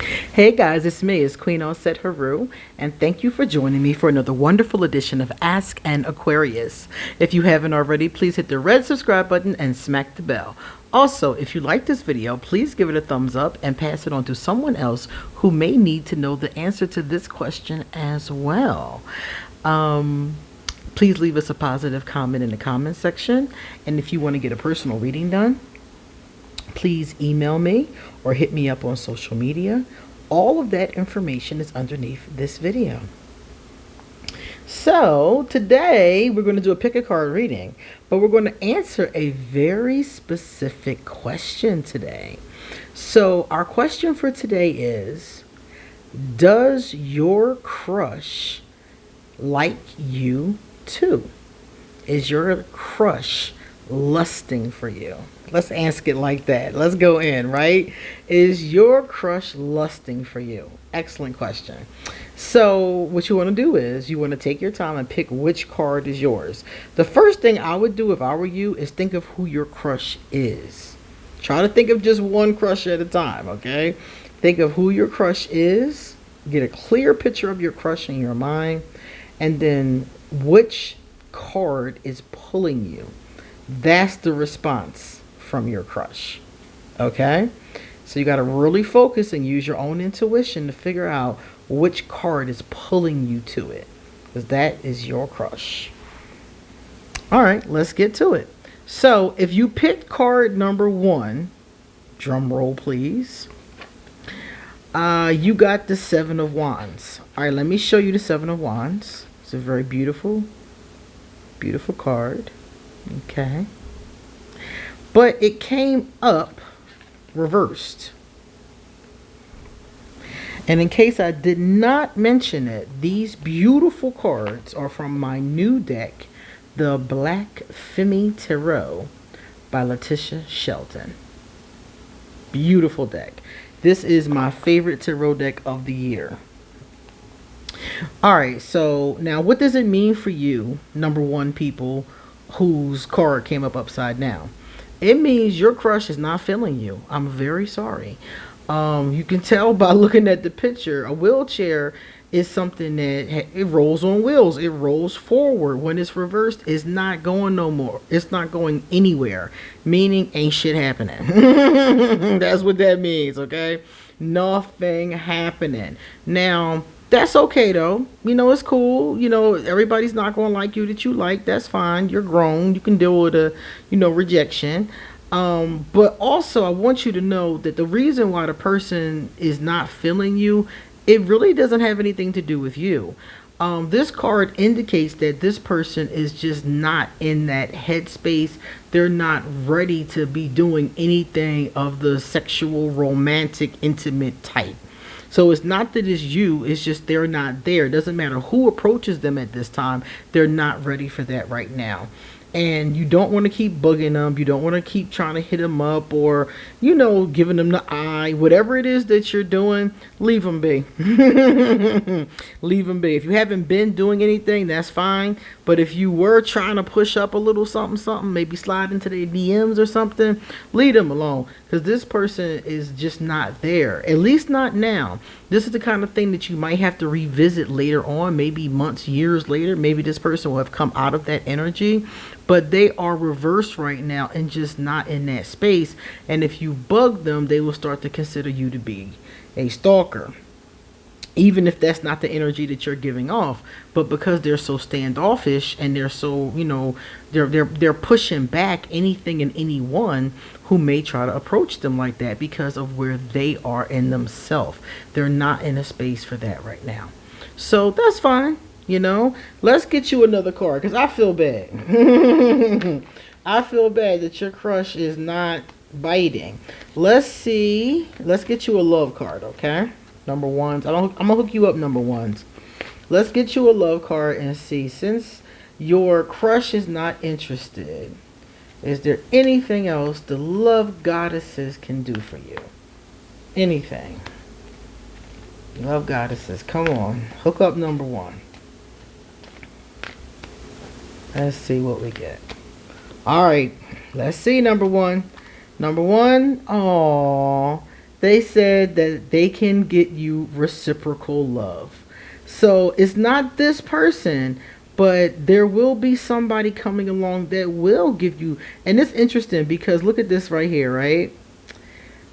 Hey guys, it's me, it's QueenAusetHeru, and thank you for joining me for another wonderful edition of Ask an Aquarius. If you haven't already, please hit the red subscribe button and smack the bell. Also, if you like this video, please give it a thumbs up and pass it on to someone else who may need to know the answer to this question as well. Please leave us a positive comment in the comment section, and if you want to get a personal reading done, please email me or hit me up on social media. All of that information is underneath this video. So today we're going to do a pick a card reading, but we're going to answer a very specific question today. So our question for today is, does your crush like you too? Is your crush lusting for you? Let's ask it like that. Let's go in, right? Is your crush lusting for you? Excellent question. So what you want to do is you want to take your time and pick which card is yours. The first thing I would do if I were you is think of who your crush is. Try to think of just one crush at a time, okay? Think of who your crush is. Get a clear picture of your crush in your mind. And then which card is pulling you. That's the response from your crush. Okay, so you got to really focus and use your own intuition to figure out which card is pulling you to it, because that is your crush. All right, let's get to it. So if you picked card number 1, drum roll please, you got the 7 of Wands. All right, let me show you the 7 of Wands. It's a very beautiful card. Okay, but it came up reversed. And in case I did not mention it, these beautiful cards are from my new deck, the Black Femme Tarot by Letitia Shelton. Beautiful deck. This is my favorite tarot deck of the year. Alright, so now what does it mean for you, number 1 people whose card came up upside down? It means your crush is not feeling you. I'm very sorry. You can tell by looking at the picture. A wheelchair is something that it rolls on wheels. It rolls forward. When it's reversed, it's not going no more. It's not going anywhere. Meaning ain't shit happening. That's what that means, okay? Nothing happening. Now, that's okay though. You know, it's cool. You know, everybody's not going to like you that you like. That's fine. You're grown. You can deal with a, rejection. But also I want you to know that the reason why the person is not feeling you, it really doesn't have anything to do with you. This card indicates that this person is just not in that headspace. They're not ready to be doing anything of the sexual, romantic, intimate type. So it's not that it's you, it's just they're not there. It doesn't matter who approaches them at this time. They're not ready for that right now. And you don't want to keep bugging them. You don't want to keep trying to hit them up or, giving them the eye. Whatever it is that you're doing, leave them be. Leave them be. If you haven't been doing anything, that's fine. But if you were trying to push up a little something, maybe slide into their DMs or something, leave them alone. Because this person is just not there. At least not now. This is the kind of thing that you might have to revisit later on, maybe months, years later. Maybe this person will have come out of that energy. But they are reversed right now and just not in that space. And if you bug them, they will start to consider you to be a stalker. Even if that's not the energy that you're giving off. But because they're so standoffish and they're so, they're pushing back anything and anyone who may try to approach them like that because of where they are in themselves. They're not in a space for that right now. So that's fine. Let's get you another card because I feel bad. I feel bad that your crush is not biting. Let's see. Let's get you a love card, okay? Number 1s. I'm gonna hook you up, number 1s. Let's get you a love card and see. Since your crush is not interested, is there anything else the love goddesses can do for you? Anything? Love goddesses, come on. Hook up number 1. Let's see what we get. All right, let's see number 1. Number 1, oh, They said that they can get you reciprocal love. So it's not this person, but there will be somebody coming along that will give you. And it's interesting because look at this right here, right?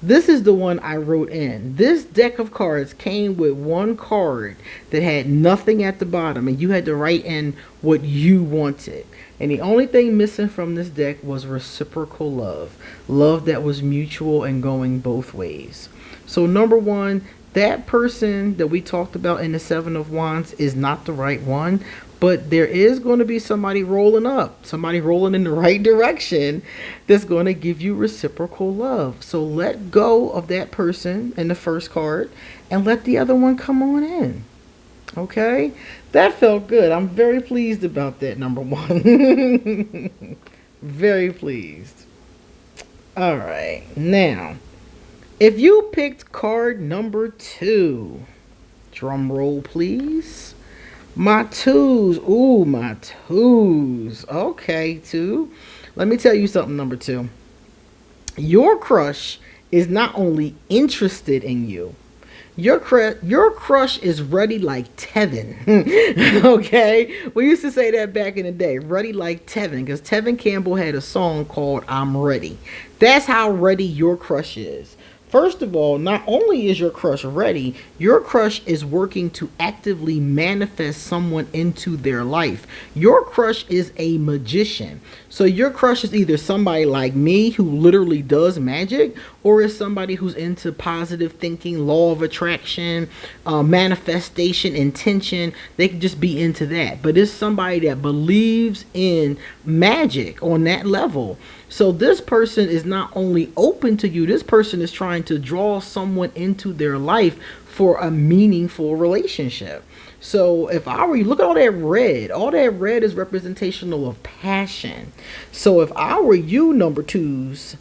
This is the one I wrote in. This deck of cards came with one card that had nothing at the bottom, and you had to write in what you wanted. And the only thing missing from this deck was reciprocal love. Love that was mutual and going both ways. So number one, that person that we talked about in the Seven of Wands is not the right one. But there is going to be somebody rolling up, somebody rolling in the right direction that's going to give you reciprocal love. So let go of that person in the first card and let the other one come on in. Okay? That felt good. I'm very pleased about that, number one. Very pleased. All right. Now, if you picked card number 2, drum roll, please. My twos. Ooh, my twos. Okay, 2. Let me tell you something, number 2. Your crush is not only interested in you. Your crush is ready like Tevin. Okay? We used to say that back in the day. Ready like Tevin. Because Tevin Campbell had a song called I'm Ready. That's how ready your crush is. First of all, not only is your crush ready, your crush is working to actively manifest someone into their life. Your crush is a magician. So your crush is either somebody like me who literally does magic, or is somebody who's into positive thinking, law of attraction, manifestation, intention. They could just be into that. But it's somebody that believes in magic on that level. So this person is not only open to you, this person is trying to draw someone into their life for a meaningful relationship. So if I were you, look at all that red. All that red is representational of passion. So if I were you, number 2s,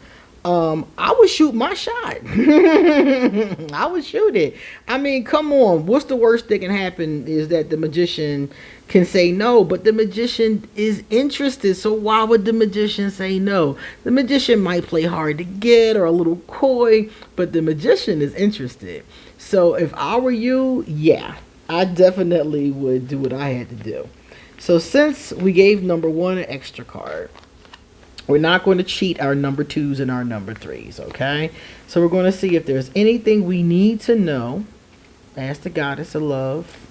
I would shoot my shot. I would shoot it. I mean, come on. What's the worst that can happen is that the magician can say no, but the magician is interested. So why would the magician say no? The magician might play hard to get or a little coy, but the magician is interested. So if I were you, yeah, I definitely would do what I had to do. So since we gave number 1 an extra card, we're not going to cheat our number 2s and our number 3s, okay? So we're going to see if there's anything we need to know. Ask the goddess of love,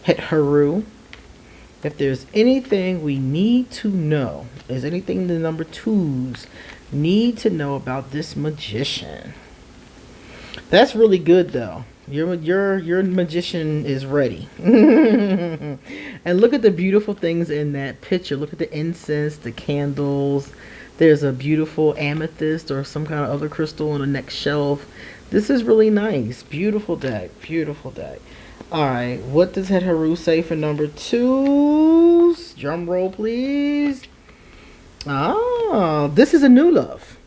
Heru. If there's anything we need to know, is anything the number 2s need to know about this magician? That's really good, though. Your magician is ready. And look at the beautiful things in that picture. Look at the incense, the candles. There's a beautiful amethyst or some kind of other crystal on the next shelf. This is really nice. Beautiful deck. Beautiful deck. Alright, what does Heru say for number 2s? Drum roll, please. Ah, this is a new love.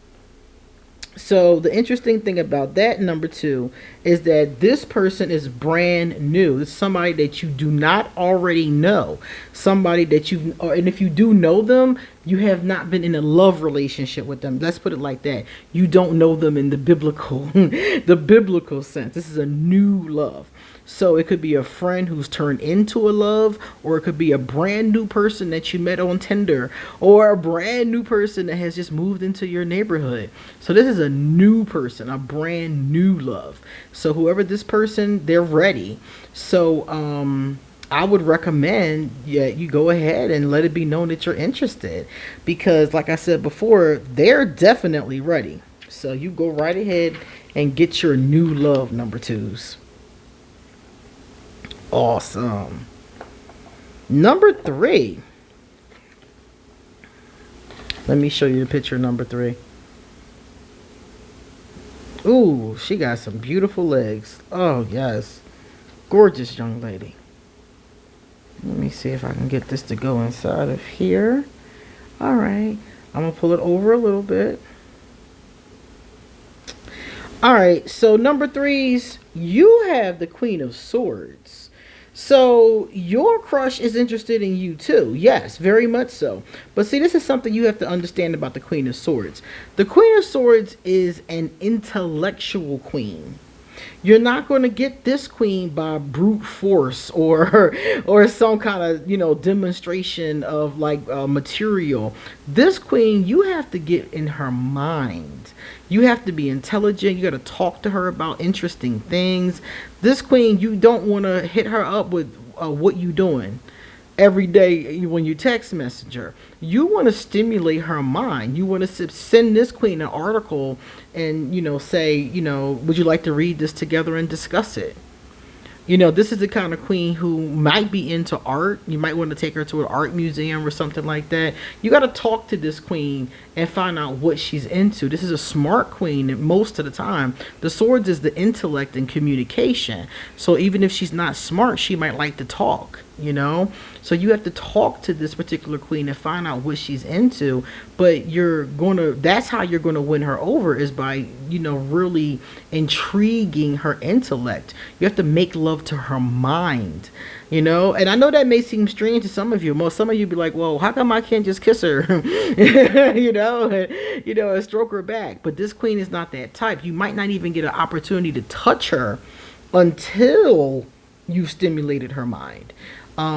So the interesting thing about that number 2 is that this person is brand new. It's somebody that you do not already know. Somebody that and if you do know them, you have not been in a love relationship with them. Let's put it like that. You don't know them in the biblical, the biblical sense. This is a new love. So it could be a friend who's turned into a love, or it could be a brand new person that you met on Tinder, or a brand new person that has just moved into your neighborhood. So this is a new person, a brand new love. So whoever this person, they're ready. So I would recommend you go ahead and let it be known that you're interested, because like I said before, they're definitely ready. So you go right ahead and get your new love, number 2s. Awesome. Number 3. Let me show you the picture of number 3. Ooh, she got some beautiful legs. Oh, yes. Gorgeous young lady. Let me see if I can get this to go inside of here. Alright. I'm going to pull it over a little bit. Alright, so number 3s, you have the Queen of Swords. So your crush is interested in you too. Yes, very much so. But see, this is something you have to understand about the Queen of Swords. The Queen of Swords is an intellectual queen. You're not going to get this queen by brute force or some kind of demonstration of like material. This queen you have to get in her mind. You have to be intelligent. You got to talk to her about interesting things. This queen, you don't want to hit her up with what you doing every day when you text message her. You want to stimulate her mind. You want to send this queen an article and say, would you like to read this together and discuss it? This is the kind of queen who might be into art. You might want to take her to an art museum or something like that. You got to talk to this queen and find out what she's into. This is a smart queen, and most of the time, the swords is the intellect and communication. So even if she's not smart, she might like to talk. So you have to talk to this particular queen and find out what she's into. But that's how you're gonna win her over, is by really intriguing her intellect. You have to make love to her mind. And I know that may seem strange to some of you. Some of you be like, well, how come I can't just kiss her? And stroke her back. But this queen is not that type. You might not even get an opportunity to touch her until you've stimulated her mind.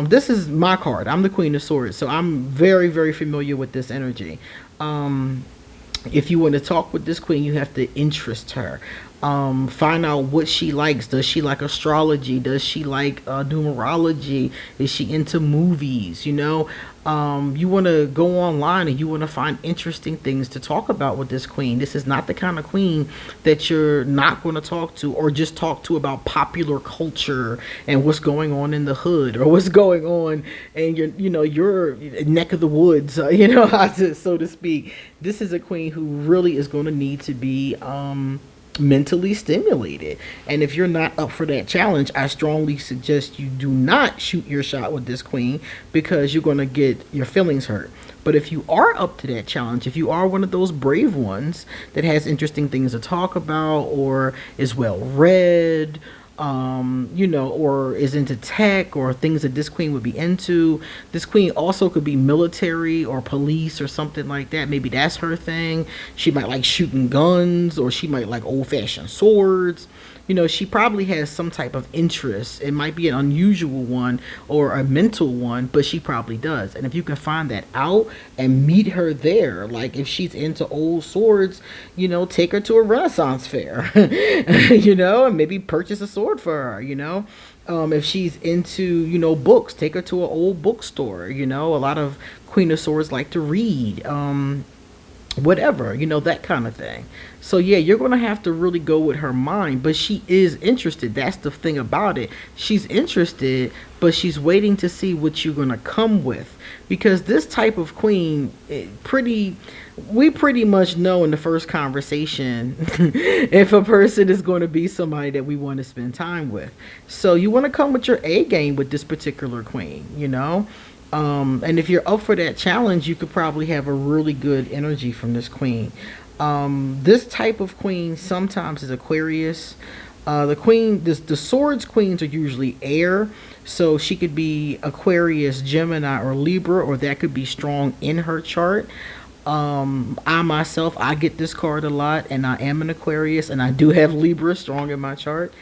This is my card. I'm the Queen of Swords, so I'm very, very familiar with this energy. If you want to talk with this queen, you have to interest her. Find out what she likes. Does she like astrology? Does she like numerology? Is she into movies? You want to go online and you want to find interesting things to talk about with this queen. This is not the kind of queen that you're not going to talk to, or just talk to about popular culture and what's going on in the hood, or what's going on in your neck of the woods, so to speak. This is a queen who really is going to need to be mentally stimulated. And if you're not up for that challenge, I strongly suggest you do not shoot your shot with this queen, because you're going to get your feelings hurt. But if you are up to that challenge, if you are one of those brave ones that has interesting things to talk about, or is well read, or is into tech or things that this queen would be into. This queen also could be military or police or something like that. Maybe that's her thing. She might like shooting guns, or she might like old-fashioned swords. She probably has some type of interest. It might be an unusual one or a mental one, but she probably does. And if you can find that out and meet her there, like if she's into old swords, take her to a Renaissance fair, and maybe purchase a sword for her, if she's into, books, take her to an old bookstore. A lot of Queen of Swords like to read. Whatever, that kind of thing. So yeah, you're gonna have to really go with her mind, but she is interested. That's the thing about it. She's interested, but she's waiting to see what you're gonna come with, because this type of queen, we pretty much know in the first conversation if a person is going to be somebody that we want to spend time with. So you want to come with your A game with this particular queen. And if you're up for that challenge, you could probably have a really good energy from this queen. This type of queen sometimes is Aquarius. The swords queens are usually air, so she could be Aquarius, Gemini, or Libra, or that could be strong in her chart. I get this card a lot, and I am an Aquarius, and I do have Libra strong in my chart.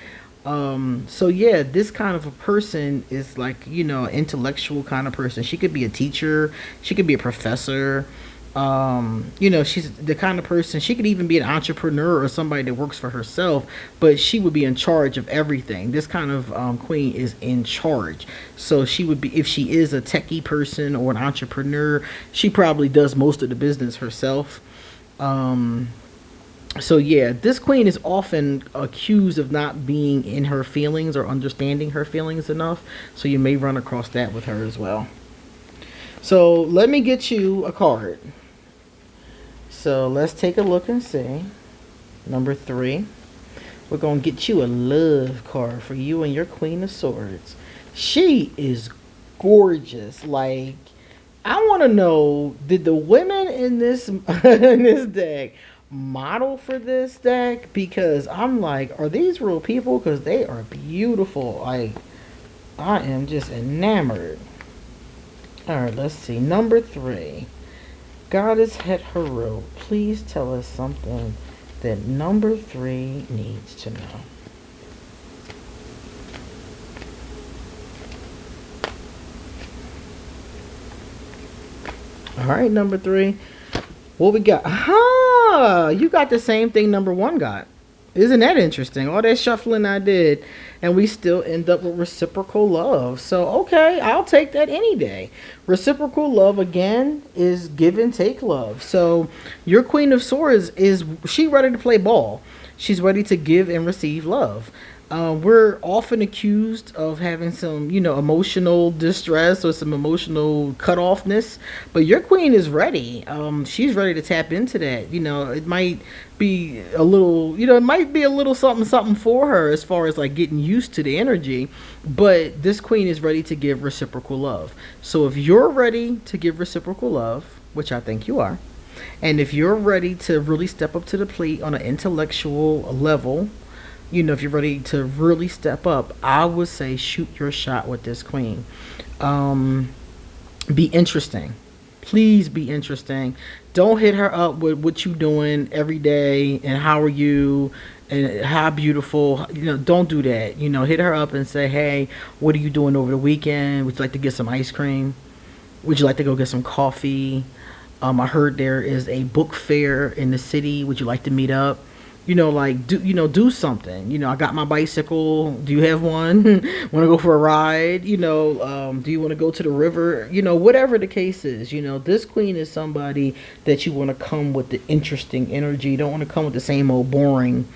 So yeah, this kind of a person is like, an intellectual kind of person. She could be a teacher, she could be a professor. She's the kind of person, she could even be an entrepreneur or somebody that works for herself, but she would be in charge of everything. This kind of queen is in charge. So she would be, if she is a techie person or an entrepreneur, she probably does most of the business herself. So yeah, this queen is often accused of not being in her feelings or understanding her feelings enough. So you may run across that with her as well. So let me get you a card. So let's take a look and see. Number 3. We're going to get you a love card for you and your Queen of Swords. She is gorgeous. Like, I want to know, did the women in this in this deck model for this deck? Because I'm like, are these real people? Because they are beautiful. Like, I am just enamored. Alright, let's see. Number 3. Goddess Heru, please tell us something that number 3 needs to know. Alright, number 3. What we got? Aha! You got the same thing number 1 got. Isn't that interesting? All that shuffling I did, and we still end up with reciprocal love. So, okay, I'll take that any day. Reciprocal love, again, is give and take love. So, your Queen of Swords, is she ready to play ball? She's ready to give and receive love. We're often accused of having some, emotional distress or some emotional cutoffness, but your queen is ready. She's ready to tap into that. It might be a little, it might be a little something, something for her as far as like getting used to the energy, but this queen is ready to give reciprocal love. So if you're ready to give reciprocal love, which I think you are, and if you're ready to really step up to the plate on an intellectual level, if you're ready to really step up, I would say shoot your shot with this queen. Be interesting. Please be interesting. Don't hit her up with what you doing every day and how are you and how beautiful. Don't do that. Hit her up and say, hey, what are you doing over the weekend? Would you like to get some ice cream? Would you like to go get some coffee? I heard there is a book fair in the city. Would you like to meet up? Do something. I got my bicycle. Do you have one? Want to go for a ride? Do you want to go to the river? Whatever the case is, this queen is somebody that you want to come with the interesting energy. You don't want to come with the same old boring,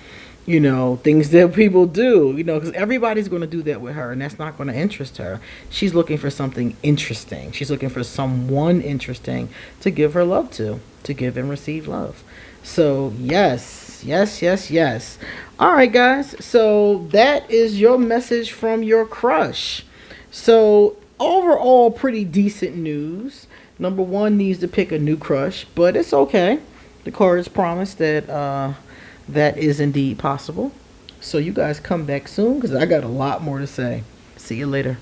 things that people do, because everybody's going to do that with her, and that's not going to interest her. She's looking for something interesting. She's looking for someone interesting to give her love to give and receive love. So, yes. All right, guys. So, that is your message from your crush. So, overall, pretty decent news. Number 1 needs to pick a new crush, but it's okay. The cards promise that that is indeed possible. So, you guys come back soon because I got a lot more to say. See you later.